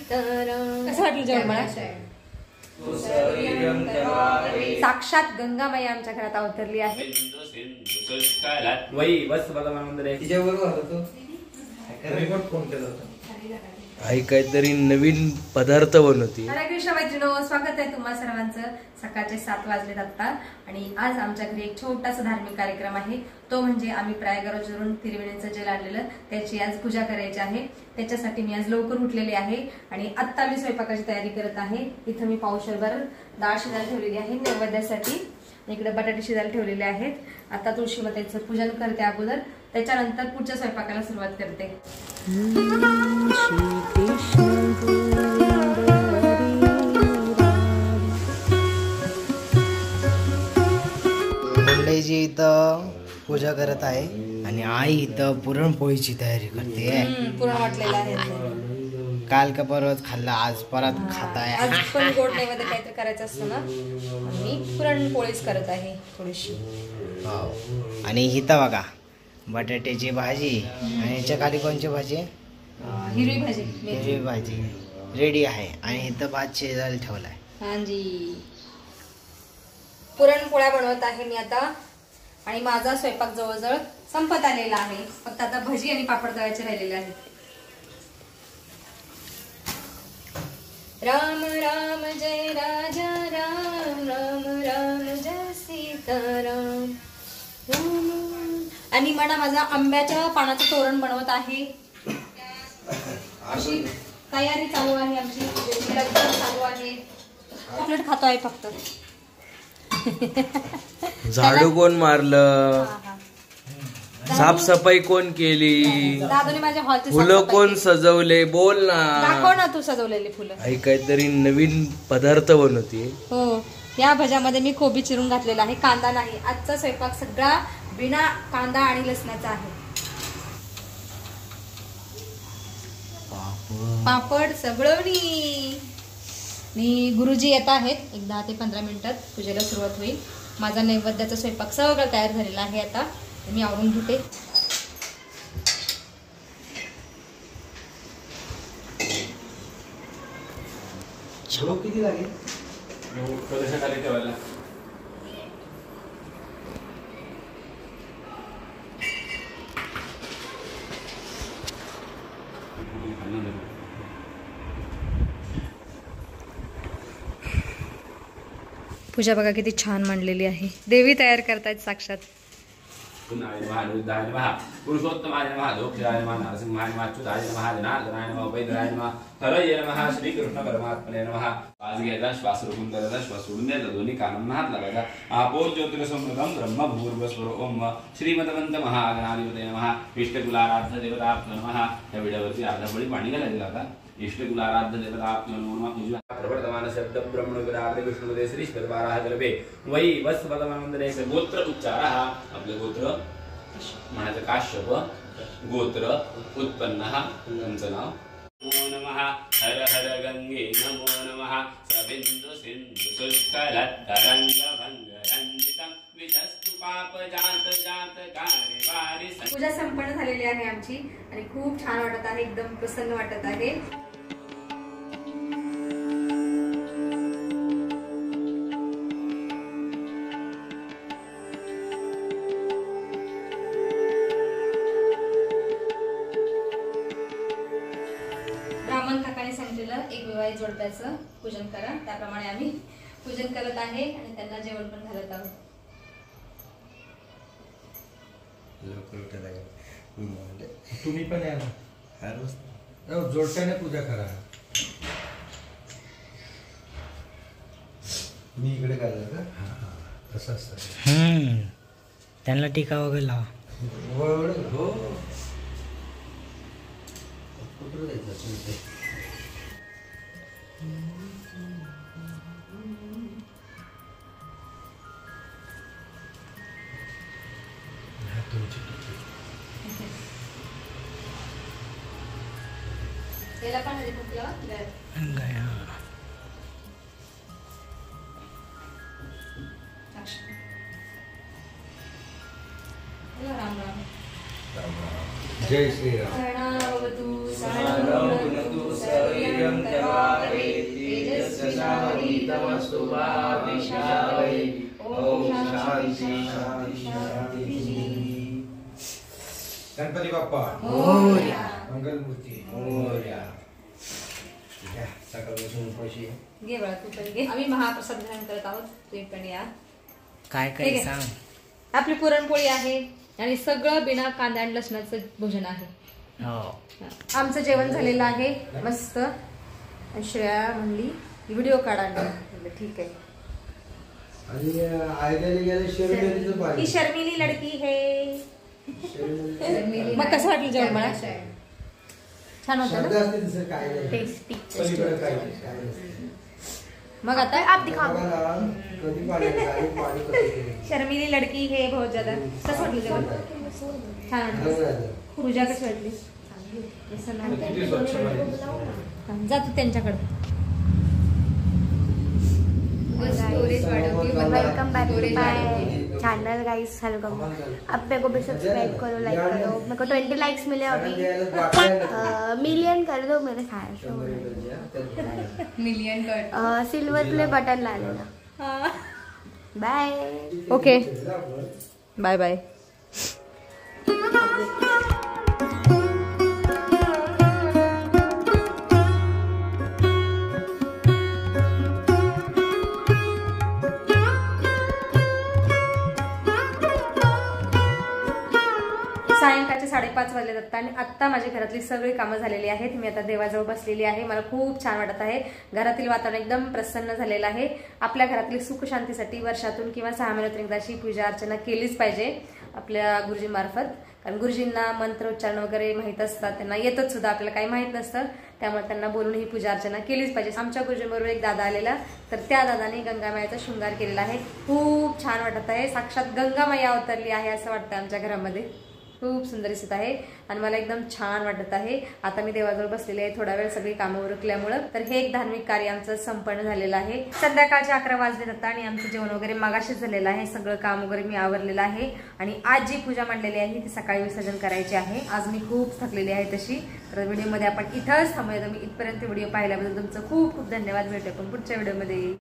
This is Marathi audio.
सीताराम. कसं वाटलं जेवण मला? साक्षात गंगामाई आमच्या घरात अवतरली आहे. आई काहीतरी नवीन पदार्थ बनवते. हरे कृष्ण मैत्रिणो, स्वागत आहे तुम्हा सर्वांचं. सकाळचे 7 वाजलेत आता आणि आज आमच्या घरी एक छोटासा धार्मिक कार्यक्रम आहे. तो म्हणजे आम्ही प्रयागराजवरून तिरुवेणीचं जल आणलेलं त्याची आज पूजा करायची आहे. त्याच्यासाठी मी आज लवकर उठलेले आहे आणि आत्ता मी स्वयंपाकाची तयारी करत आहे. इथं मी पावशेरभर डाळ शिजायला ठेवलेली आहे नैवेद्यासाठी. इकडे बटाटे शिजायला ठेवलेले आहेत. आता तुळशी मातेचं पूजन करते अगोदर, त्याच्यानंतर पुढच्या स्वयंपाकाला सुरुवात करते. मंडईची इथं पूजा करत आहे आणि आई इथं पुरणपोळीची तयारी करते. पुरण वाटलेलं आहे. काल का परत खाल्ला, आज परत खात आहे. आज पण गोड नैवेद्य काहीतरी करायचं असतं ना, मी पुरणपोळीच करत आहे थोडीशी. आणि इथं बघा बटाट्याची भाजी आणि याच्या खाली कोणची भाजी? हिरवी भाजी. हिरवी भाजी रेडी आहे आणि इथं भात शिजायला ठेवलाय. हांजी, पुरणपोळ्या बनवत आहे मी आता आणि माझा स्वयंपाक जवळजवळ संपत आलेला आहे. फक्त आता भजी आणि पापड तळायचे राहिलेले आहेत. राम राम जय राजा राम, राम राम जय सीताराम. आणि म्हणा माझा आंब्याच्या पानाचं तोरण बनवत आहे. अशी तयारी चालू आहे आमची. लग्न चालू आहे. चॉकलेट खातो आहे फक्त. झाडू कोण मारलं? साफसफाई कोण केली? दादूने माझ्या हॉलची फुलं कोण सजवले? बोल ना. दाखव ना तू सजवलेली फुलं. आई काहीतरी नवीन पदार्थ बनवते. हो, या भज्यामध्ये मी कोबी चिरून घातलेला आहे, कांदा नाही. आजचा स्वयंपाक सगळा बिना कांदा आणि लसणाचा आहे. पापड सगळवणी. गुरुजी येत आहेत. एक 10 ते 15 मिनिटात पूजेला सुरुवात होईल. माझा नैवेद्याचा स्वयंपाक सगळं तयार झालेला आहे. आता मी आवरून घेते. किती लागेल? पूजा बघा किती छान मांडलेली आहे. देवी तयार करतायत साक्षात. पुरुषोत्तमाय नमः, दोक्षाय नमः, नरसिंहाय नमः, अच्युताय नमः, जनार्दनाय नमः, वैद्यनाय नमः, हरये नमः, श्री कृष्ण परमात्मने नमः. आज घ्यायचा श्वास रोखून करायचा, श्वास सोडून द्यायचा, दोन्ही कानांना हात लावायचा. आपो ज्योतिर्समृतम ब्रह्म भूर्भुवस्वरो ओम श्रीमदवंत महागणाधिपतये नमः. इष्टकुलाराध्य देवताभ्यो नमः. या व्हिडिओवरती अर्धा बळी पाणी घालायचं आता. इष्टकुलाराध्य देवताभ्यो नमः. प्रवर्तमान शब्द ब्रह्मणोग्राग्रे विष्णुदे श्रीश्वरवाराह गर्भे वै वस्वदमनंदने गोत्र उच्चारः. आपलं गोत्र म्हणायचं काश्यप, गोत्र उत्पन्नः, तुमचं नाव. नमो नमः. हर हर गंगे नमो नमः. सबिंदु सिंधु शुष्कलतरंग भंग रंजितम वितस्तु पाप जात जात कार्यवारी. पूजा संपन्न झालेली आहे आमची आणि खूप छान वाटत आहे. एकदम प्रसन्न वाटत आहे. ब्राह्मण काकाने सांगितलेलं एक विवाहित जोडप्याचं पूजन करा, त्याप्रमाणे आम्ही पूजन करत आहे आणि त्यांना जेवण पण घालत आहोत. तुम्ही पण या ना, जोडप्याने पूजा करा. मी इकडे काढलं का? कसं असतं त्यांना टीका वगैरे लावा. हो, कुठं जायचं? त्याला पण हळदी कुंकू लावा. राम राम. जय श्रीराम. शरणावतु शरणं भुनतु सर्वं गणपती बाप्पा मोरया, मंगलमूर्ती मोरया. सकाळपासून उपाशी आहे. घे बळा तू पण घे. आम्ही महाप्रसाद ग्रहण करत आहोत, तुम्ही पण या. काय ठीक काय आहे. सांग. आपली पुरणपोळी आहे आणि सगळं बिना कांदा आणि लसणाचं भोजन आहे. हो आमचं जेवण झालेलं आहे मस्त. श्रेया म्हणली व्हिडिओ काढा. म्हणलं ठीक आहे. आणि आयद्याला गेलं शर्मिलीचं ही पाणी. शर्मिली लडकी है. शर्मिली मग कसं वाटलं जेवण मला? छान होतं शब्द ना? असते तसं काय नाही. टेस्टी. पलीकडे काय नाही, काय नसतं. मग आता आप दिखाओ. बघा, कधी पाणी आणि पाणी कसं केलं. शर्मिली लडकी है बहुत ज्यादा. कसं वाटलं जेवण? छान वाटलं. बरोबर आहे. पूजा कशी वाटली? किती स्वच्छ मध्ये. जा तू त्यांच्याकडे. Welcome back to my channel guys. Welcome. अब मेरे को भी सब्सक्राइब करो, लाइक करो. मेरे को 20 लाइक्स मिले अभी. मिलियन कर दो मेरे साथ. मिलियन कर. सिल्वर प्ले बटन ला लेना. बाय. Okay bye bye. सायंकाळचे 5:30 वाजले जातात आणि आत्ता माझ्या घरातली सगळी कामं झालेली आहेत. मी आता देवाजवळ बसलेली आहे. मला खूप छान वाटत आहे. घरातील वातावरण एकदम प्रसन्न झालेलं आहे. आपल्या घरातली सुख शांतीसाठी वर्षातून किंवा 6 महिन्यातून एकदा अशी पूजा अर्चना केलीच पाहिजे आपल्या गुरुजींमार्फत. कारण गुरुजींना मंत्रोच्चारण वगैरे माहीत असतात, त्यांना येतच सुद्धा, आपल्याला काही माहीत नसतं. त्यामुळे त्यांना बोलून ही पूजा अर्चना केलीच पाहिजे. आमच्या गुरुजींबरोबर एक दादा आलेला, तर त्या दादाने गंगामायाचा शृंगार केलेला आहे. खूप छान वाटत आहे. साक्षात गंगामाया अवतरली आहे असं वाटतं आमच्या घरामध्ये. खूप सुंदर दिसत आहे आणि मला एकदम छान वाटत आहे. आता मी देवाजवळ बसलेली आहे थोडा वेळ सगळी कामं उरकल्यामुळं. तर हे एक धार्मिक कार्य आमचं संपन्न झालेलं आहे. संध्याकाळचे 11 वाजले जातात आणि आमचं जेवण वगैरे मगाशीच झालेलं आहे. सगळं काम वगैरे मी आवरलेलं आहे आणि आज जी पूजा मांडलेली आहे ती सकाळी विसर्जन करायची आहे. आज मी खूप थकलेली आहे तशी. तर व्हिडिओमध्ये आपण इथंच थांबूया. तुम्ही इथपर्यंत व्हिडिओ पाहिल्याबद्दल तुमचं खूप खूप धन्यवाद. भेटूया पण पुढच्या व्हिडिओमध्ये.